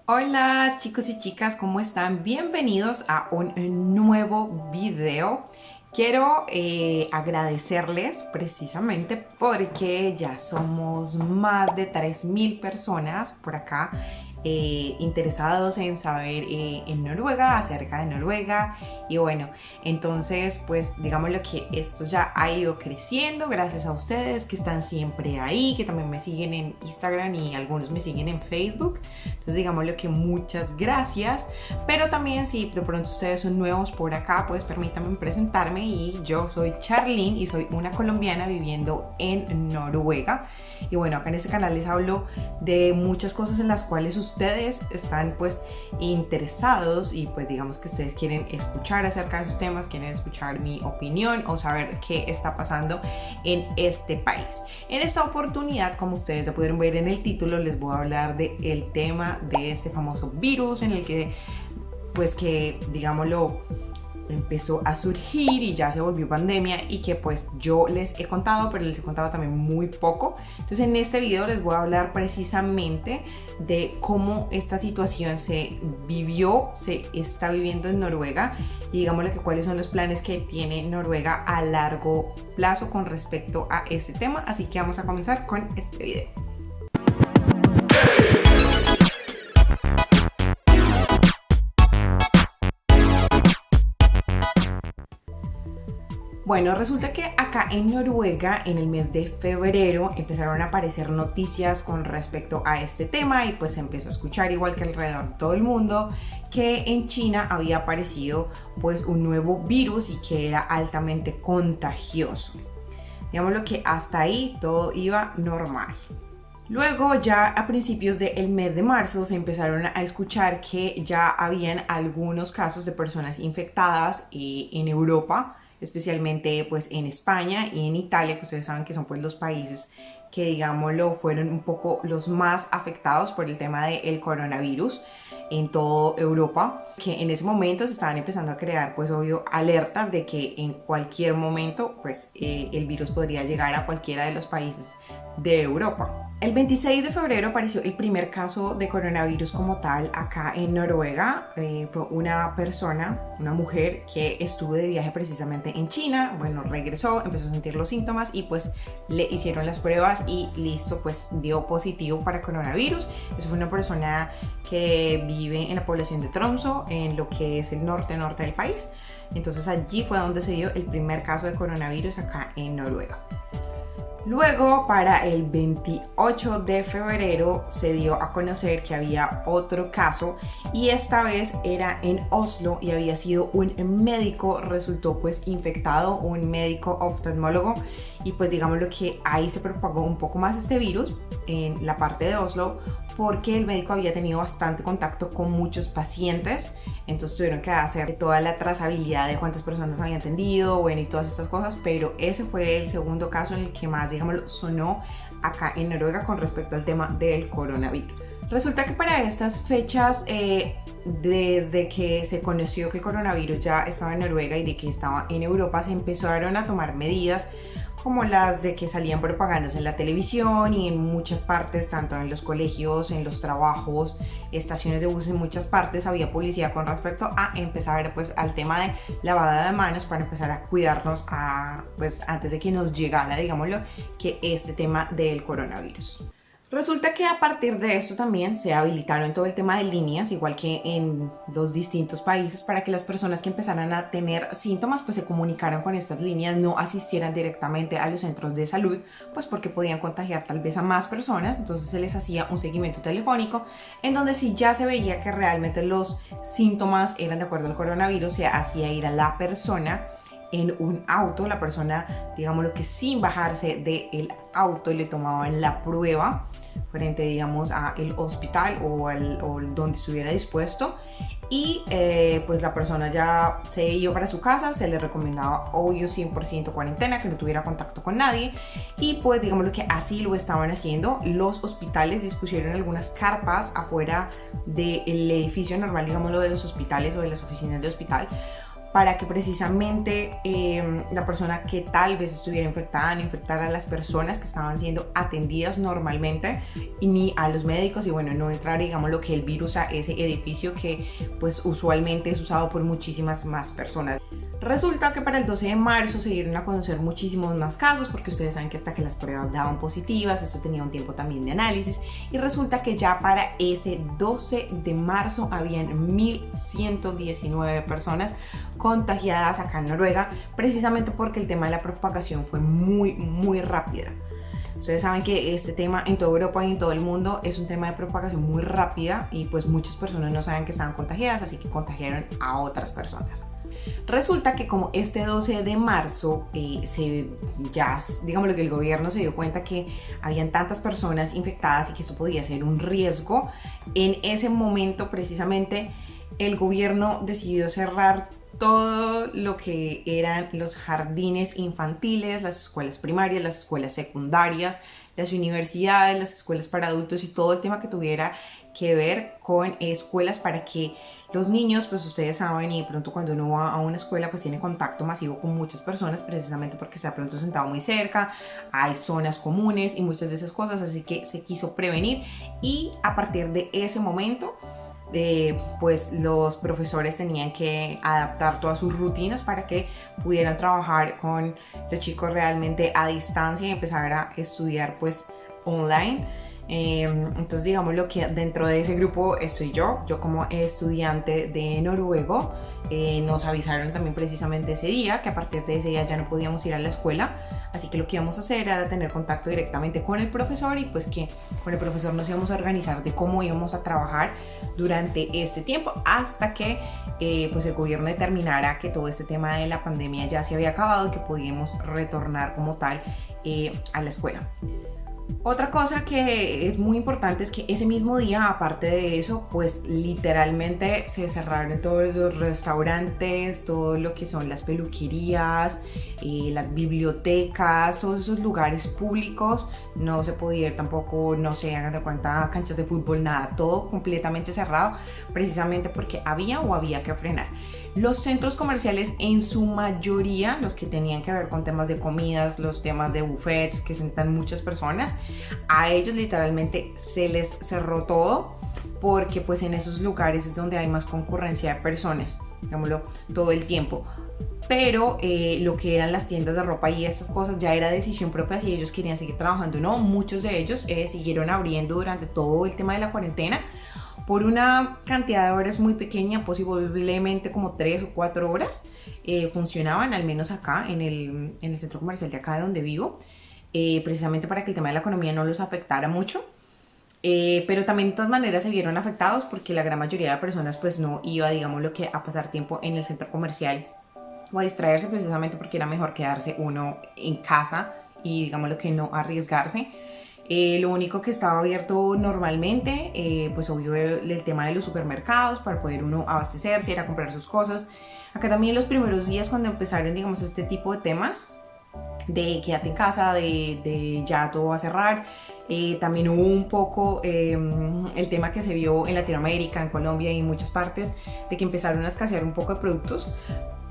Hola chicos y chicas, ¿cómo están? Bienvenidos a un nuevo video. Quiero agradecerles precisamente porque ya somos más de 3000 personas por acá interesados en saber en Noruega, acerca de Noruega. Y bueno, entonces pues digámoslo que esto ya ha ido creciendo gracias a ustedes que están siempre ahí, que también me siguen en Instagram y algunos me siguen en Facebook. Entonces digámoslo que muchas gracias. Pero también si de pronto ustedes son nuevos por acá, pues permítanme presentarme. Y yo soy Charlene y soy una colombiana viviendo en Noruega. Y bueno, acá en este canal les hablo de muchas cosas en las cuales ustedes están pues interesados y pues digamos que ustedes quieren escuchar acerca de esos temas, quieren escuchar mi opinión o saber qué está pasando en este país. En esta oportunidad, como ustedes ya pudieron ver en el título, les voy a hablar del tema de este famoso virus en el que pues que digámoslo empezó a surgir y ya se volvió pandemia y que pues yo les he contado, pero les he contado también muy poco. Entonces en este video les voy a hablar precisamente de cómo esta situación se vivió, se está viviendo en Noruega y digámosle que cuáles son los planes que tiene Noruega a largo plazo con respecto a este tema. Así que vamos a comenzar con este video. Bueno, resulta que acá en Noruega en el mes de febrero empezaron a aparecer noticias con respecto a este tema y pues se empezó a escuchar igual que alrededor de todo el mundo que en China había aparecido pues un nuevo virus y que era altamente contagioso. Digámoslo que hasta ahí todo iba normal. Luego ya a principios del mes de marzo se empezaron a escuchar que ya habían algunos casos de personas infectadas en Europa, especialmente pues en España y en Italia, que ustedes saben que son pues los países que digámoslo fueron un poco los más afectados por el tema del coronavirus en toda Europa, que en ese momento se estaban empezando a crear pues obvio alertas de que en cualquier momento pues el virus podría llegar a cualquiera de los países de Europa. El 26 de febrero apareció el primer caso de coronavirus como tal acá en Noruega. Fue una persona, una mujer que estuvo de viaje precisamente en China. Bueno, regresó, empezó a sentir los síntomas y pues le hicieron las pruebas y listo, pues dio positivo para coronavirus. Eso fue una persona que vive en la población de Tromsø, en lo que es el norte del país. Entonces allí fue donde se dio el primer caso de coronavirus acá en Noruega. Luego, para el 28 de febrero se dio a conocer que había otro caso y esta vez era en Oslo y había sido un médico, resultó pues infectado, un médico oftalmólogo y pues digámoslo que ahí se propagó un poco más este virus en la parte de Oslo porque el médico había tenido bastante contacto con muchos pacientes, entonces tuvieron que hacer toda la trazabilidad de cuántas personas habían atendido, bueno, y todas estas cosas, pero ese fue el segundo caso en el que más, digámoslo, sonó acá en Noruega con respecto al tema del coronavirus. Resulta que para estas fechas, desde que se conoció que el coronavirus ya estaba en Noruega y de que estaba en Europa, se empezaron a tomar medidas como las de que salían propagandas en la televisión y en muchas partes, tanto en los colegios, en los trabajos, estaciones de bus, en muchas partes había publicidad con respecto a empezar pues al tema de lavada de manos para empezar a cuidarnos pues antes de que nos llegara, digámoslo, que este tema del coronavirus. Resulta que a partir de esto también se habilitaron todo el tema de líneas, igual que en los distintos países, para que las personas que empezaran a tener síntomas pues se comunicaran con estas líneas, no asistieran directamente a los centros de salud, pues porque podían contagiar tal vez a más personas. Entonces se les hacía un seguimiento telefónico en donde si ya se veía que realmente los síntomas eran de acuerdo al coronavirus, se hacía ir a la persona en un auto, la persona, digámoslo que sin bajarse del auto, le tomaban la prueba frente, digamos, al hospital o donde estuviera dispuesto y pues la persona ya se iba para su casa, se le recomendaba obvio 100% cuarentena, que no tuviera contacto con nadie y pues digámoslo que así lo estaban haciendo. Los hospitales dispusieron algunas carpas afuera del edificio normal, digámoslo, de los hospitales o de las oficinas de hospital, para que precisamente la persona que tal vez estuviera infectada no infectara a las personas que estaban siendo atendidas normalmente y ni a los médicos, y bueno, no entrar, digamos, lo que el virus a ese edificio que pues usualmente es usado por muchísimas más personas. Resulta que para el 12 de marzo se dieron a conocer muchísimos más casos, porque ustedes saben que hasta que las pruebas daban positivas, esto tenía un tiempo también de análisis, y resulta que ya para ese 12 de marzo habían 1.119 personas contagiadas acá en Noruega, precisamente porque el tema de la propagación fue muy rápida. Ustedes saben que este tema en toda Europa y en todo el mundo es un tema de propagación muy rápida, y pues muchas personas no saben que estaban contagiadas, así que contagiaron a otras personas. Resulta que como este 12 de marzo digamos lo que el gobierno se dio cuenta que habían tantas personas infectadas y que eso podía ser un riesgo, en ese momento precisamente el gobierno decidió cerrar todo lo que eran los jardines infantiles, las escuelas primarias, las escuelas secundarias, las universidades, las escuelas para adultos y todo el tema que tuviera que ver con escuelas, para que los niños, pues ustedes saben, y de pronto cuando uno va a una escuela pues tiene contacto masivo con muchas personas, precisamente porque está pronto sentado muy cerca, hay zonas comunes y muchas de esas cosas, así que se quiso prevenir, y a partir de ese momento pues los profesores tenían que adaptar todas sus rutinas para que pudieran trabajar con los chicos realmente a distancia y empezar a estudiar pues online. Entonces digamos lo que dentro de ese grupo estoy yo como estudiante de noruego. Nos avisaron también precisamente ese día que a partir de ese día ya no podíamos ir a la escuela, así que lo que íbamos a hacer era tener contacto directamente con el profesor, y pues que con el profesor nos íbamos a organizar de cómo íbamos a trabajar durante este tiempo hasta que pues el gobierno determinara que todo este tema de la pandemia ya se había acabado y que podíamos retornar como tal a la escuela. Otra cosa que es muy importante es que ese mismo día, aparte de eso, pues literalmente se cerraron todos los restaurantes, todo lo que son las peluquerías, las bibliotecas, todos esos lugares públicos. No se podía ir tampoco, no sé, hagan de cuenta, canchas de fútbol, nada, todo completamente cerrado, precisamente porque había que frenar. Los centros comerciales, en su mayoría, los que tenían que ver con temas de comidas, los temas de buffets que sentan muchas personas, a ellos literalmente se les cerró todo, porque pues en esos lugares es donde hay más concurrencia de personas, digámoslo, todo el tiempo. Pero lo que eran las tiendas de ropa y esas cosas ya era decisión propia si ellos querían seguir trabajando o no. Muchos de ellos siguieron abriendo durante todo el tema de la cuarentena por una cantidad de horas muy pequeña, posiblemente como 3 o 4 horas. Funcionaban, al menos acá en el centro comercial de acá de donde vivo, precisamente para que el tema de la economía no los afectara mucho. Pero también de todas maneras se vieron afectados porque la gran mayoría de personas pues no iba, digamos, lo que a pasar tiempo en el centro comercial o a distraerse, precisamente porque era mejor quedarse uno en casa y, digamos, lo que no arriesgarse. Lo único que estaba abierto normalmente, pues obvio el tema de los supermercados para poder uno abastecerse, ir a comprar sus cosas. Acá también los primeros días cuando empezaron, digamos, este tipo de temas de quédate en casa, de ya todo va a cerrar, también hubo un poco el tema que se vio en Latinoamérica, en Colombia y en muchas partes, de que empezaron a escasear un poco de productos.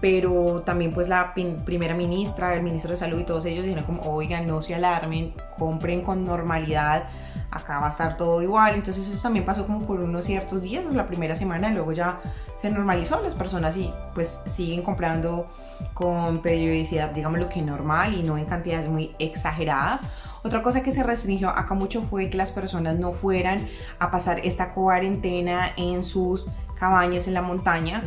Pero también pues la primera ministra, el ministro de salud y todos ellos dijeron como, oigan, no se alarmen, compren con normalidad, acá va a estar todo igual. Entonces eso también pasó como por unos ciertos días, la primera semana, luego ya se normalizó, las personas y pues siguen comprando con periodicidad, digamos lo que normal, y no en cantidades muy exageradas. Otra cosa que se restringió acá mucho fue que las personas no fueran a pasar esta cuarentena en sus cabañas en la montaña,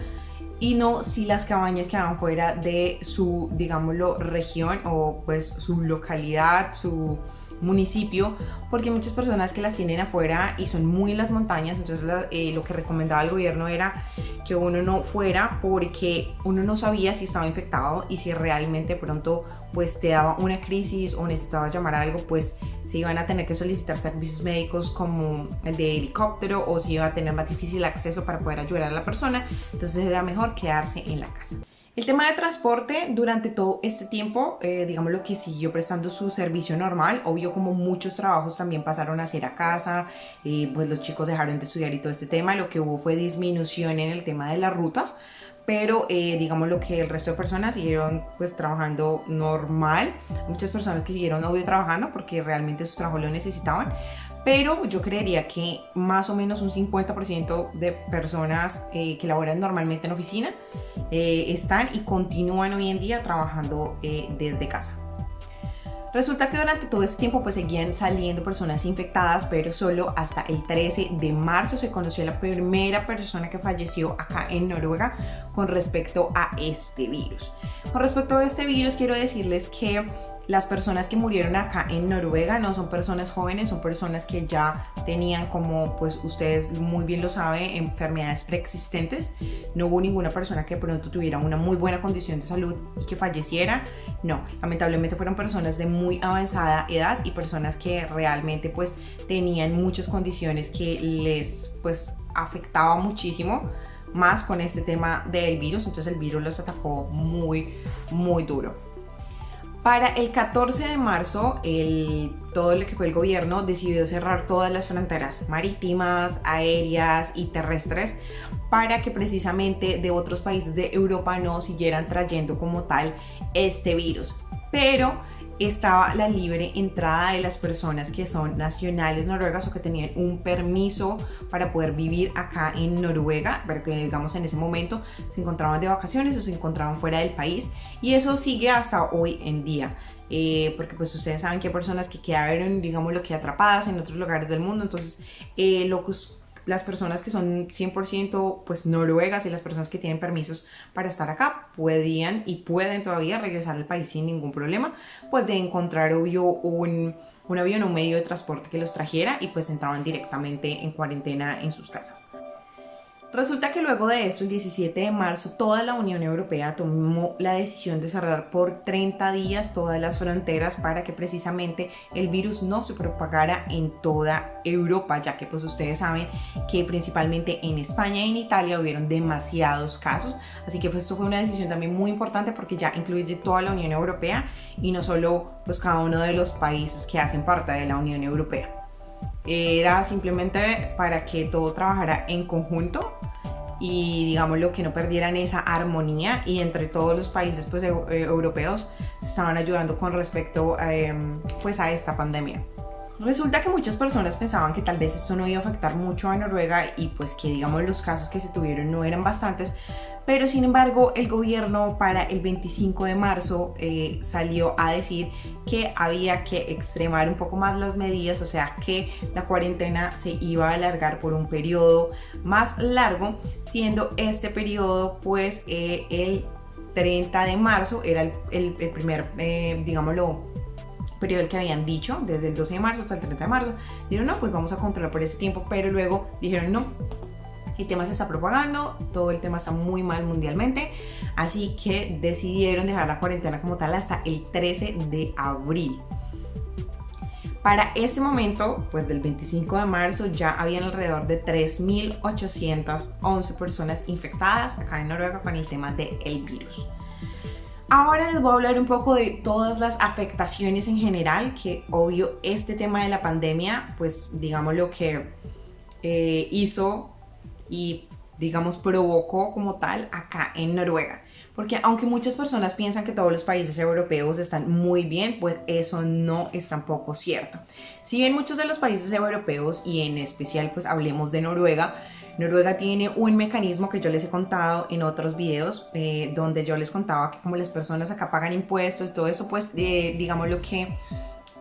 y no si las cabañas quedaban fuera de su, digámoslo, región o pues su localidad, su municipio, porque hay muchas personas que las tienen afuera y son muy en las montañas. Entonces lo que recomendaba el gobierno era que uno no fuera, porque uno no sabía si estaba infectado y si realmente pronto pues te daba una crisis o necesitabas llamar a algo, pues se iban a tener que solicitar servicios médicos como el de helicóptero, o si iba a tener más difícil acceso para poder ayudar a la persona. Entonces era mejor quedarse en la casa. El tema de transporte durante todo este tiempo, digamos lo que siguió prestando su servicio normal. Obvio, como muchos trabajos también pasaron a ser a casa, pues los chicos dejaron de estudiar y todo este tema. Lo que hubo fue disminución en el tema de las rutas, pero digamos lo que el resto de personas siguieron pues trabajando normal. Muchas personas que siguieron obvio trabajando porque realmente sus trabajos lo necesitaban, pero yo creería que más o menos un 50% de personas que laboran normalmente en oficina están y continúan hoy en día trabajando desde casa. Resulta que durante todo este tiempo pues seguían saliendo personas infectadas, pero solo hasta el 13 de marzo se conoció la primera persona que falleció acá en Noruega con respecto a este virus. Con respecto a este virus quiero decirles que las personas que murieron acá en Noruega no son personas jóvenes, son personas que ya tenían, como pues ustedes muy bien lo saben, enfermedades preexistentes. No hubo ninguna persona que de pronto tuviera una muy buena condición de salud y que falleciera. No, lamentablemente fueron personas de muy avanzada edad y personas que realmente pues tenían muchas condiciones que les pues afectaba muchísimo más con este tema del virus. Entonces el virus los atacó muy duro. Para el 14 de marzo, todo lo que fue el gobierno decidió cerrar todas las fronteras marítimas, aéreas y terrestres para que precisamente de otros países de Europa no siguieran trayendo como tal este virus. Pero estaba la libre entrada de las personas que son nacionales noruegas o que tenían un permiso para poder vivir acá en Noruega, pero que digamos en ese momento se encontraban de vacaciones o se encontraban fuera del país, y eso sigue hasta hoy en día. Porque pues ustedes saben que hay personas que quedaron, digamos, lo que atrapadas en otros lugares del mundo. Entonces las personas que son 100% pues noruegas y las personas que tienen permisos para estar acá podían y pueden todavía regresar al país sin ningún problema, pues de encontrar obvio un avión o un medio de transporte que los trajera, y pues entraban directamente en cuarentena en sus casas. Resulta que luego de esto, el 17 de marzo, toda la Unión Europea tomó la decisión de cerrar por 30 días todas las fronteras para que precisamente el virus no se propagara en toda Europa, ya que pues ustedes saben que principalmente en España y en Italia hubieron demasiados casos. Así que pues esto fue una decisión también muy importante porque ya incluye toda la Unión Europea y no solo pues cada uno de los países que hacen parte de la Unión Europea. Era simplemente para que todo trabajara en conjunto y digamos lo que no perdieran esa armonía, y entre todos los países pues europeos se estaban ayudando con respecto pues a esta pandemia. Resulta que muchas personas pensaban que tal vez esto no iba a afectar mucho a Noruega y pues que digamos los casos que se tuvieron no eran bastantes, pero sin embargo el gobierno para el 25 de marzo salió a decir que había que extremar un poco más las medidas, o sea que la cuarentena se iba a alargar por un periodo más largo, siendo este periodo pues el 30 de marzo era el primer, digámoslo, periodo que habían dicho, desde el 12 de marzo hasta el 30 de marzo. Dijeron no, pues vamos a controlar por ese tiempo, pero luego dijeron no, el tema se está propagando, todo el tema está muy mal mundialmente, así que decidieron dejar la cuarentena como tal hasta el 13 de abril. Para ese momento, pues del 25 de marzo ya habían alrededor de 3.811 personas infectadas acá en Noruega con el tema del virus. Ahora les voy a hablar un poco de todas las afectaciones en general, que obvio este tema de la pandemia, pues digamos lo que hizo y digamos provocó como tal acá en Noruega. Porque aunque muchas personas piensan que todos los países europeos están muy bien, pues eso no es tampoco cierto. Si bien muchos de los países europeos, y en especial pues hablemos de Noruega, Noruega tiene un mecanismo que yo les he contado en otros videos, donde yo les contaba que como las personas acá pagan impuestos, todo eso, pues digamos lo que,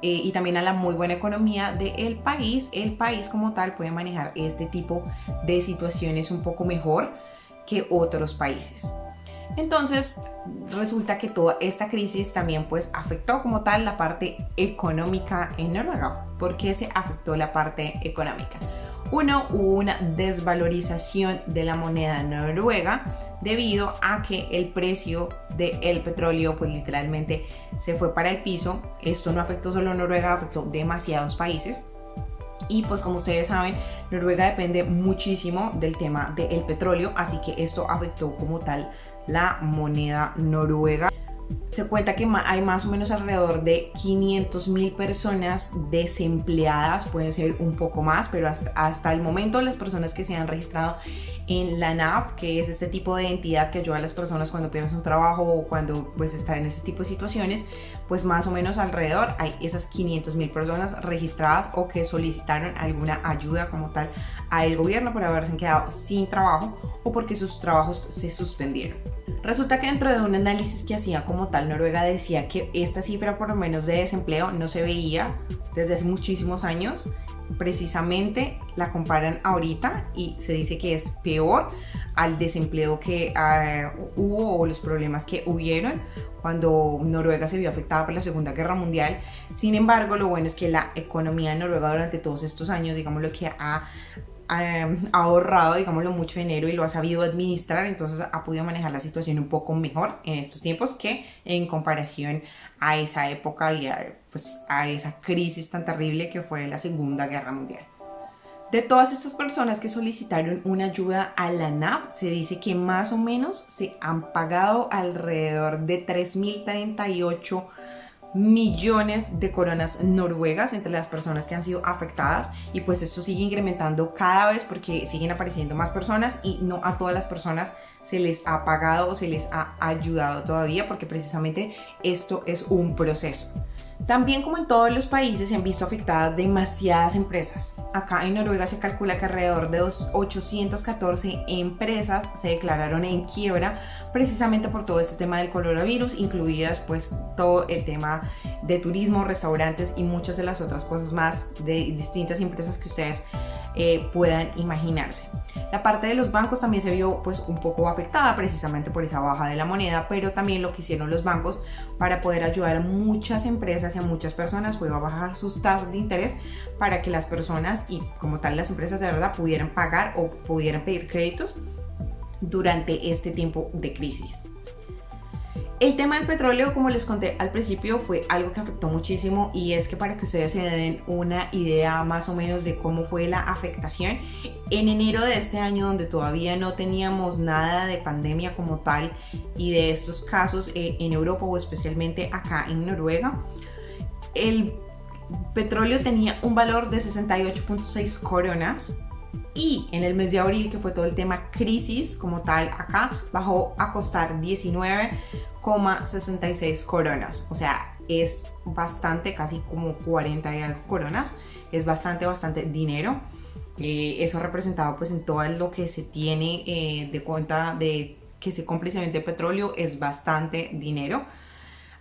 y también a la muy buena economía del país, el país como tal puede manejar este tipo de situaciones un poco mejor que otros países. Entonces resulta que toda esta crisis también pues afectó como tal la parte económica en Noruega. ¿Por qué se afectó la parte económica? Uno, hubo una desvalorización de la moneda noruega debido a que el precio del petróleo pues literalmente se fue para el piso. Esto no afectó solo a Noruega, afectó demasiados países. Y pues como ustedes saben, Noruega depende muchísimo del tema del petróleo, así que esto afectó como tal la moneda noruega. Se cuenta que hay más o menos alrededor de 500.000 personas desempleadas, puede ser un poco más, pero hasta el momento las personas que se han registrado en la ANAP, que es este tipo de entidad que ayuda a las personas cuando pierden un trabajo o cuando pues están en este tipo de situaciones, pues más o menos alrededor hay esas 500.000 personas registradas o que solicitaron alguna ayuda como tal al gobierno por haberse quedado sin trabajo o porque sus trabajos se suspendieron. Resulta que dentro de un análisis que hacía como tal Noruega decía que esta cifra por lo menos de desempleo no se veía desde hace muchísimos años. Precisamente la comparan ahorita y se dice que es peor al desempleo que hubo o los problemas que hubieron cuando Noruega se vio afectada por la Segunda Guerra Mundial. Sin embargo, lo bueno es que la economía de Noruega durante todos estos años, digamos lo que ha ahorrado, digámoslo, mucho dinero y lo ha sabido administrar, entonces ha podido manejar la situación un poco mejor en estos tiempos que en comparación a esa época y a esa crisis tan terrible que fue la Segunda Guerra Mundial. De todas estas personas que solicitaron una ayuda a la ANAP, se dice que más o menos se han pagado alrededor de 3.038 millones de coronas noruegas entre las personas que han sido afectadas, y pues esto sigue incrementando cada vez porque siguen apareciendo más personas y no a todas las personas se les ha pagado o se les ha ayudado todavía, porque precisamente esto es un proceso. También, como en todos los países, se han visto afectadas demasiadas empresas. Acá en Noruega se calcula que alrededor de 814 empresas se declararon en quiebra precisamente por todo este tema del coronavirus, incluidas pues todo el tema de turismo, restaurantes y muchas de las otras cosas más de distintas empresas que ustedes puedan imaginarse. La parte de los bancos también se vio pues un poco afectada precisamente por esa baja de la moneda, pero también lo que hicieron los bancos para poder ayudar a muchas empresas y a muchas personas fue a bajar sus tasas de interés para que las personas y como tal las empresas de verdad pudieran pagar o pudieran pedir créditos durante este tiempo de crisis. El tema del petróleo, como les conté al principio, fue algo que afectó muchísimo, y es que para que ustedes se den una idea más o menos de cómo fue la afectación, en enero de este año, donde todavía no teníamos nada de pandemia como tal y de estos casos en Europa o especialmente acá en Noruega, el petróleo tenía un valor de 68.6 coronas. Y en el mes de abril, que fue todo el tema crisis como tal acá, bajó a costar 19,66 coronas. O sea, es bastante, casi como 40 y algo coronas. Es bastante dinero. Eso representado pues en todo lo que se tiene de cuenta de que se compra y se vende petróleo, es bastante dinero.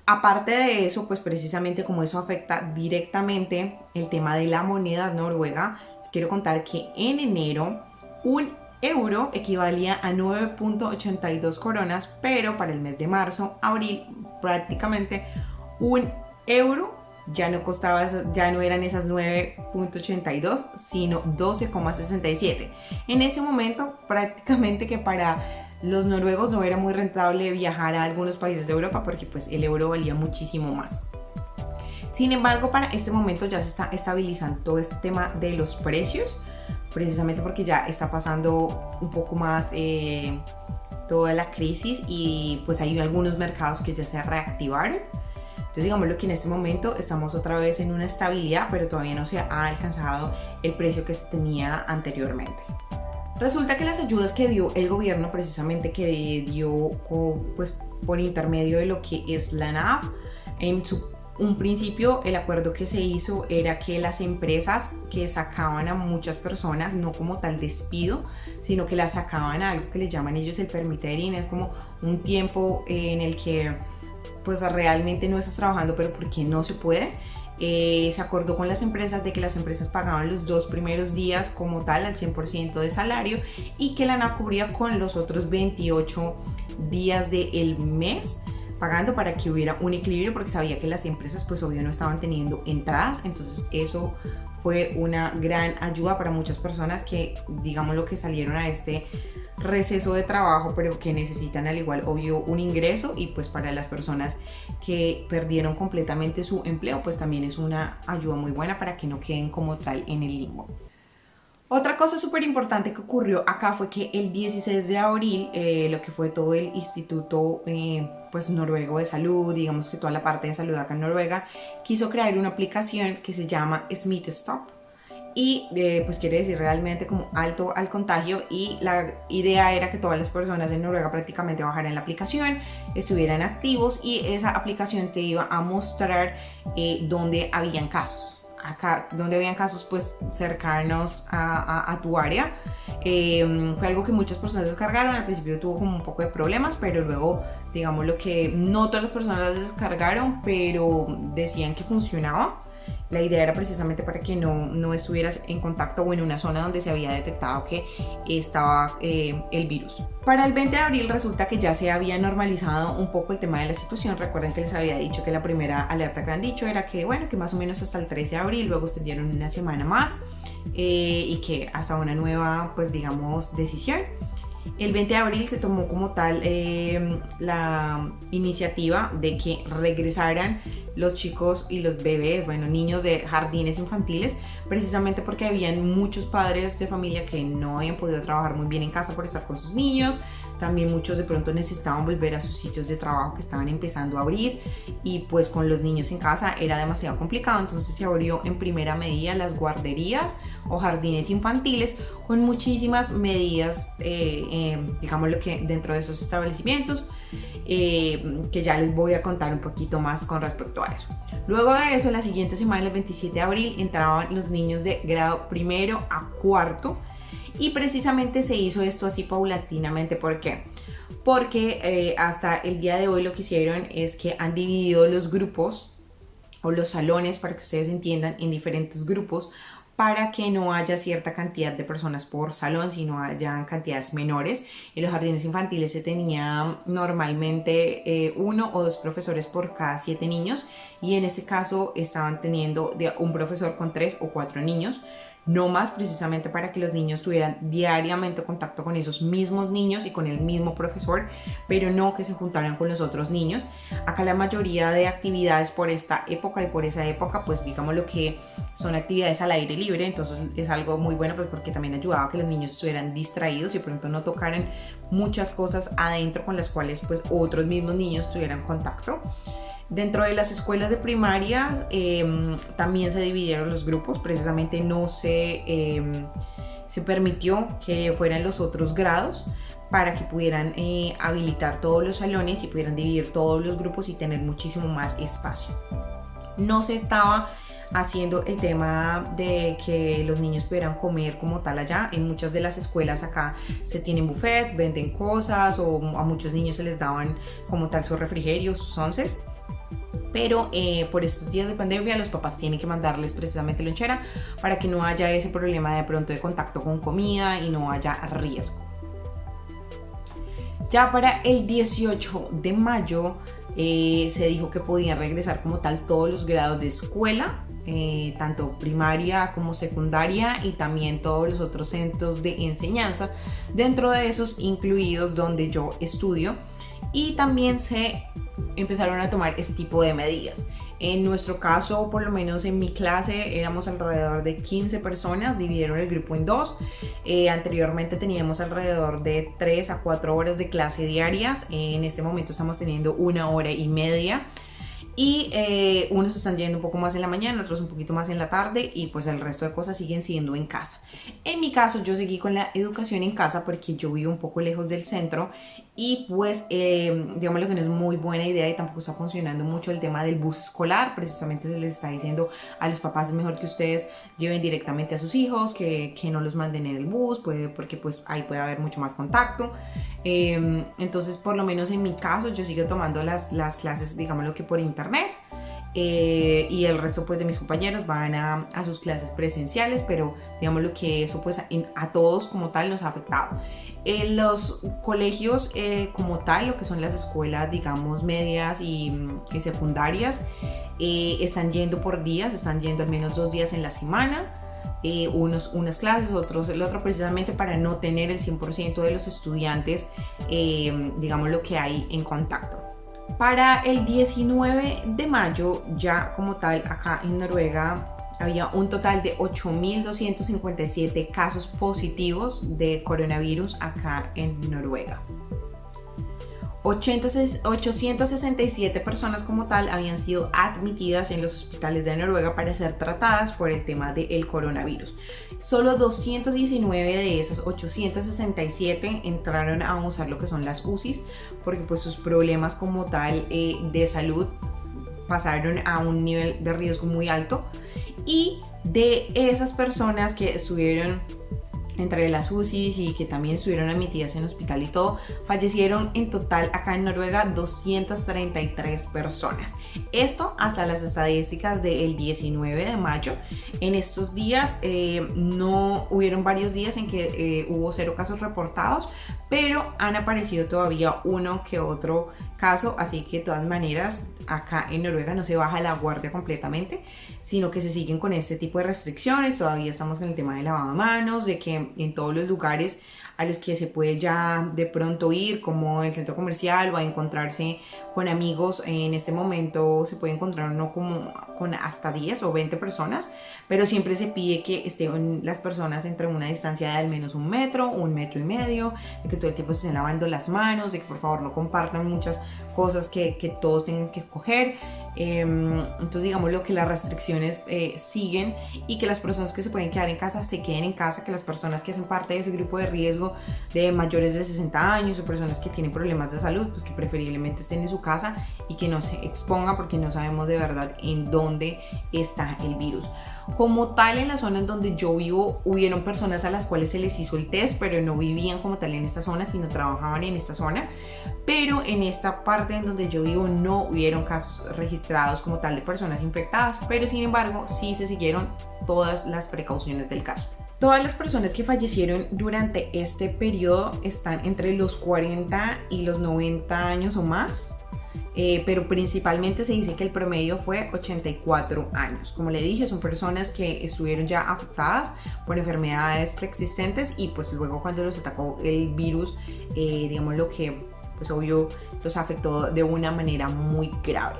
Aparte de eso, pues precisamente como eso afecta directamente el tema de la moneda noruega, les quiero contar que en enero un euro equivalía a 9.82 coronas, pero para el mes de marzo, abril, prácticamente un euro ya no costaba, ya no eran esas 9.82, sino 12,67. En ese momento, prácticamente que para los noruegos no era muy rentable viajar a algunos países de Europa porque pues el euro valía muchísimo más. Sin embargo, para este momento ya se está estabilizando todo este tema de los precios, precisamente porque ya está pasando un poco más toda la crisis y pues hay algunos mercados que ya se reactivaron. Entonces digámoslo que en este momento estamos otra vez en una estabilidad, pero todavía no se ha alcanzado el precio que se tenía anteriormente. Resulta que las ayudas que dio el gobierno, precisamente que dio pues, por intermedio de lo que es la ANAP, en un principio el acuerdo que se hizo era que las empresas que sacaban a muchas personas, no como tal despido, sino que las sacaban a algo que le llaman ellos el permittering, es como un tiempo en el que pues realmente no estás trabajando, pero porque no se puede. Se acordó con las empresas de que las empresas pagaban los 2 primeros días como tal al 100% de salario y que la ANAP cubría con los otros 28 días del mes pagando para que hubiera un equilibrio, porque sabía que las empresas pues obvio no estaban teniendo entradas. Entonces eso fue una gran ayuda para muchas personas que digamos lo que salieron a este receso de trabajo, pero que necesitan al igual obvio un ingreso, y pues para las personas que perdieron completamente su empleo pues también es una ayuda muy buena para que no queden como tal en el limbo. Otra cosa súper importante que ocurrió acá fue que el 16 de abril, lo que fue todo el Instituto pues noruego de salud, digamos que toda la parte de salud acá en Noruega, quiso crear una aplicación que se llama Smith Stop y pues quiere decir realmente como alto al contagio, y la idea era que todas las personas en Noruega prácticamente bajaran la aplicación, estuvieran activos y esa aplicación te iba a mostrar dónde habían casos. Acá donde habían casos pues cercanos a tu área. Fue algo que muchas personas descargaron, al principio tuvo como un poco de problemas, pero luego digamos lo que no todas las personas las descargaron, pero decían que funcionaba. La idea era precisamente para que no estuvieras en contacto o en una zona donde se había detectado que estaba el virus. Para el 20 de abril resulta que ya se había normalizado un poco el tema de la situación. Recuerden que les había dicho que la primera alerta que han dicho era que, bueno, que más o menos hasta el 13 de abril, luego extendieron una semana más y que hasta una nueva, pues digamos, decisión. El 20 de abril se tomó como tal la iniciativa de que regresaran los chicos y los bebés, bueno, niños de jardines infantiles, precisamente porque habían muchos padres de familia que no habían podido trabajar muy bien en casa por estar con sus niños. También muchos de pronto necesitaban volver a sus sitios de trabajo que estaban empezando a abrir, y pues con los niños en casa era demasiado complicado. Entonces se abrió en primera medida las guarderías o jardines infantiles con muchísimas medidas, digamos lo que dentro de esos establecimientos, que ya les voy a contar un poquito más con respecto a eso. Luego de eso, la siguiente semana, el 27 de abril, entraban los niños de grado primero a cuarto. Y precisamente se hizo esto así paulatinamente. ¿Por qué? Porque hasta el día de hoy lo que hicieron es que han dividido los grupos o los salones, para que ustedes entiendan, en diferentes grupos, para que no haya cierta cantidad de personas por salón, sino hayan cantidades menores. En los jardines infantiles se tenía normalmente 1 o 2 profesores por cada 7 niños, y en ese caso estaban teniendo un profesor con 3 o 4 niños. No más, precisamente para que los niños tuvieran diariamente contacto con esos mismos niños y con el mismo profesor, pero no que se juntaran con los otros niños. Acá la mayoría de actividades por esta época y por esa época, pues digamos lo que son actividades al aire libre, entonces es algo muy bueno, pues porque también ayudaba a que los niños estuvieran distraídos y de pronto no tocaran muchas cosas adentro con las cuales pues otros mismos niños tuvieran contacto. Dentro de las escuelas de primaria también se dividieron los grupos, precisamente no se permitió que fueran los otros grados, para que pudieran habilitar todos los salones y pudieran dividir todos los grupos y tener muchísimo más espacio. No se estaba haciendo el tema de que los niños pudieran comer como tal allá. En muchas de las escuelas acá se tienen buffet, venden cosas, o a muchos niños se les daban como tal sus refrigerios, sus onces. Pero por estos días de pandemia los papás tienen que mandarles precisamente lonchera para que no haya ese problema de pronto de contacto con comida y no haya riesgo. Ya para el 18 de mayo se dijo que podían regresar como tal todos los grados de escuela, tanto primaria como secundaria, y también todos los otros centros de enseñanza, dentro de esos incluidos donde yo estudio, y también se empezaron a tomar ese tipo de medidas. En nuestro caso, por lo menos en mi clase, éramos alrededor de 15 personas, dividieron el grupo en 2. Anteriormente teníamos alrededor de 3 a 4 horas de clase diarias. En este momento estamos teniendo 1 hora y media. Y unos están yendo un poco más en la mañana, otros un poquito más en la tarde, y pues el resto de cosas siguen siendo en casa. En mi caso yo seguí con la educación en casa porque yo vivo un poco lejos del centro, y pues digamos lo que no es muy buena idea y tampoco está funcionando mucho el tema del bus escolar. Precisamente se les está diciendo a los papás es mejor que ustedes lleven directamente a sus hijos, que no los manden en el bus, porque pues ahí puede haber mucho más contacto. Entonces por lo menos en mi caso yo sigo tomando las clases, digamos lo que por internet, y el resto pues de mis compañeros van a sus clases presenciales, pero digamos lo que eso pues a todos como tal nos ha afectado. En los colegios como tal, lo que son las escuelas digamos medias y secundarias, están yendo por días, están yendo al menos 2 días en la semana. Unas clases, otros el otro, precisamente para no tener el 100% de los estudiantes, digamos lo que hay en contacto. Para el 19 de mayo ya como tal acá en Noruega había un total de 8.257 casos positivos de coronavirus acá en Noruega. 867 personas como tal habían sido admitidas en los hospitales de Noruega para ser tratadas por el tema del coronavirus. Solo 219 de esas 867 entraron a usar lo que son las UCIs, porque pues sus problemas como tal de salud pasaron a un nivel de riesgo muy alto. Y de esas personas que estuvieron entre las UCIs y que también estuvieron admitidas en hospital y todo, fallecieron en total acá en Noruega 233 personas. Esto hasta las estadísticas del 19 de mayo. En estos días no hubieron varios días en que hubo 0 casos reportados, pero han aparecido todavía uno que otro caso, así que de todas maneras acá en Noruega no se baja la guardia completamente, sino que se siguen con este tipo de restricciones. Todavía estamos con el tema de lavado de manos, de que en todos los lugares a los que se puede ya de pronto ir, como el centro comercial o a encontrarse con amigos, en este momento se puede encontrar uno como con hasta 10 o 20 personas, pero siempre se pide que estén las personas entre una distancia de al menos 1 metro o 1,5 metros, de que todo el tiempo se estén lavando las manos, de que por favor no compartan muchas cosas que todos tengan que coger. Entonces digamos lo que las restricciones siguen, y que las personas que se pueden quedar en casa se queden en casa, que las personas que hacen parte de ese grupo de riesgo de mayores de 60 años o personas que tienen problemas de salud, pues que preferiblemente estén en su casa y que no se expongan, porque no sabemos de verdad en dónde está el virus. Como tal, en la zona en donde yo vivo hubieron personas a las cuales se les hizo el test, pero no vivían como tal en esta zona, sino trabajaban en esta zona. Pero en esta parte en donde yo vivo no hubieron casos registrados como tal de personas infectadas, pero sin embargo sí se siguieron todas las precauciones del caso. Todas las personas que fallecieron durante este periodo están entre los 40 y los 90 años o más. Pero principalmente se dice que el promedio fue 84 años. Como le dije, son personas que estuvieron ya afectadas por enfermedades preexistentes, y pues luego cuando los atacó el virus, digamos lo que pues obvio los afectó de una manera muy grave.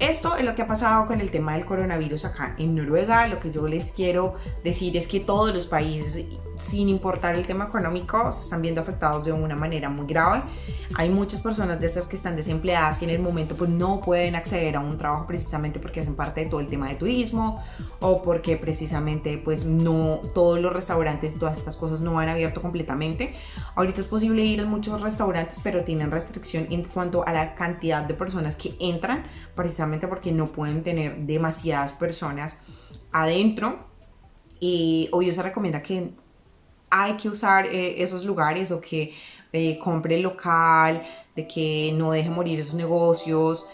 Esto es lo que ha pasado con el tema del coronavirus acá en Noruega. Lo que yo les quiero decir es que todos los países, sin importar el tema económico, se están viendo afectados de una manera muy grave. Hay muchas personas de estas que están desempleadas, que en el momento pues no pueden acceder a un trabajo precisamente porque hacen parte de todo el tema de turismo, o porque precisamente pues no todos los restaurantes y todas estas cosas no han abierto completamente. Ahorita es posible ir a muchos restaurantes, pero tienen restricción en cuanto a la cantidad de personas que entran, precisamente porque no pueden tener demasiadas personas adentro. Y obvio se recomienda que hay que usar esos lugares, o que compre local, de que no deje morir esos negocios.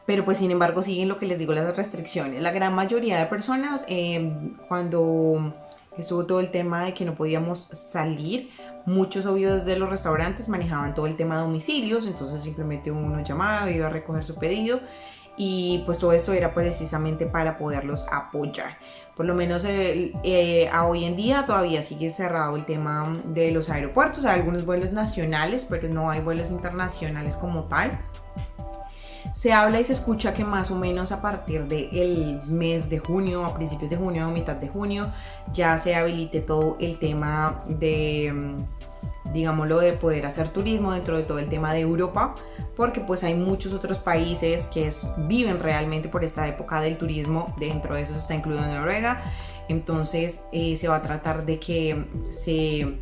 Pero pues sin embargo siguen lo que les digo, las restricciones. La gran mayoría de personas, cuando estuvo todo el tema de que no podíamos salir, muchos obvios de los restaurantes manejaban todo el tema de domicilios, entonces simplemente uno llamaba, iba a recoger su pedido, y pues todo esto era precisamente para poderlos apoyar. Por lo menos a hoy en día todavía sigue cerrado el tema de los aeropuertos. Hay algunos vuelos nacionales, pero no hay vuelos internacionales como tal. Se habla y se escucha que más o menos a partir del mes de junio, a principios de junio o mitad de junio, ya se habilite todo el tema de, digámoslo, de poder hacer turismo dentro de todo el tema de Europa, porque pues hay muchos otros países que viven realmente por esta época del turismo. Dentro de eso está incluido Noruega. Entonces se va a tratar de que se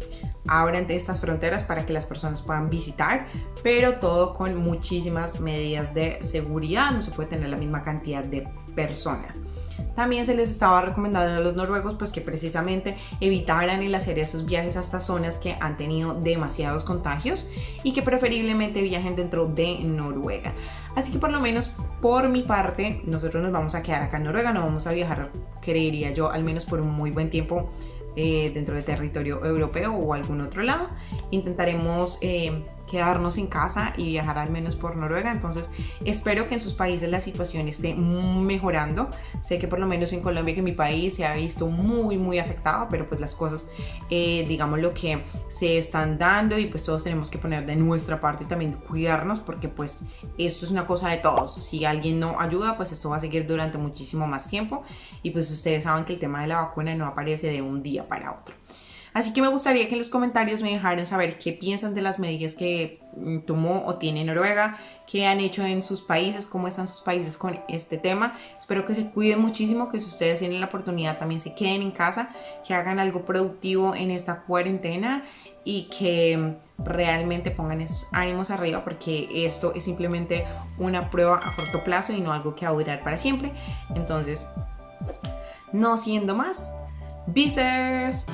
abran estas fronteras para que las personas puedan visitar, pero todo con muchísimas medidas de seguridad. No se puede tener la misma cantidad de personas. También se les estaba recomendando a los noruegos pues que precisamente evitaran el hacer esos viajes a estas zonas que han tenido demasiados contagios, y que preferiblemente viajen dentro de Noruega. Así que por lo menos por mi parte, nosotros nos vamos a quedar acá en Noruega, no vamos a viajar, creería yo, al menos por un muy buen tiempo dentro del territorio europeo o algún otro lado. Intentaremos quedarnos en casa y viajar al menos por Noruega. Entonces espero que en sus países la situación esté mejorando. Sé que por lo menos en Colombia, que mi país, se ha visto muy afectado, pero pues las cosas digamos lo que se están dando, y pues todos tenemos que poner de nuestra parte y también cuidarnos, porque pues esto es una cosa de todos. Si alguien no ayuda, pues esto va a seguir durante muchísimo más tiempo, y pues ustedes saben que el tema de la vacuna no aparece de un día para otro. Así que me gustaría que en los comentarios me dejaran saber qué piensan de las medidas que tomó o tiene Noruega, qué han hecho en sus países, cómo están sus países con este tema. Espero que se cuiden muchísimo, que si ustedes tienen la oportunidad también se queden en casa, que hagan algo productivo en esta cuarentena y que realmente pongan esos ánimos arriba, porque esto es simplemente una prueba a corto plazo y no algo que va a durar para siempre. Entonces, no siendo más, ¡Bises!